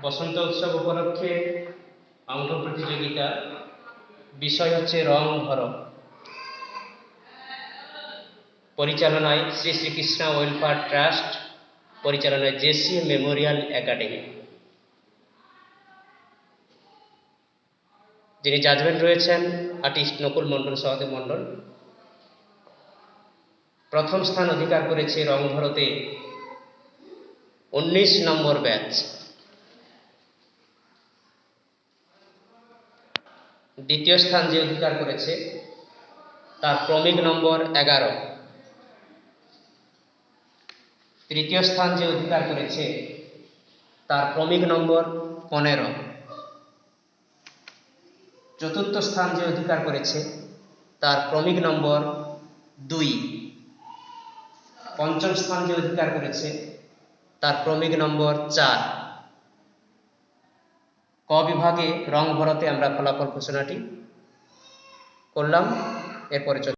বসন্ত উৎসব উপলক্ষে অঙ্ক প্রতিযোগিতা, বিষয় হচ্ছে রং ভরো। পরিচালনায় শ্রী শ্রীকৃষ্ণ ওয়েলফেয়ার ট্রাস্ট, পরিচালনায় জেসি মেমোরিয়াল একাডেমি। যিনি জাজমেন্ট রয়েছেন আর্টিস্ট নকুল মণ্ডল, সহদেব মণ্ডল। প্রথম স্থান অধিকার করেছে রং ভরোতে 19 নম্বর ব্যাচ। দ্বিতীয় স্থান যে অধিকার করেছে তার ক্রমিক নম্বর 11। তৃতীয় স্থান যে অধিকার করেছে তার ক্রমিক নম্বর 15। চতুর্থ স্থান যে অধিকার করেছে তার ক্রমিক নম্বর 2। পঞ্চম স্থান যে অধিকার করেছে তার ক্রমিক নম্বর 4। ক বিভাগে রং ভরোতে আমরা ফলাফল ঘোষণাটি করলাম। এরপরে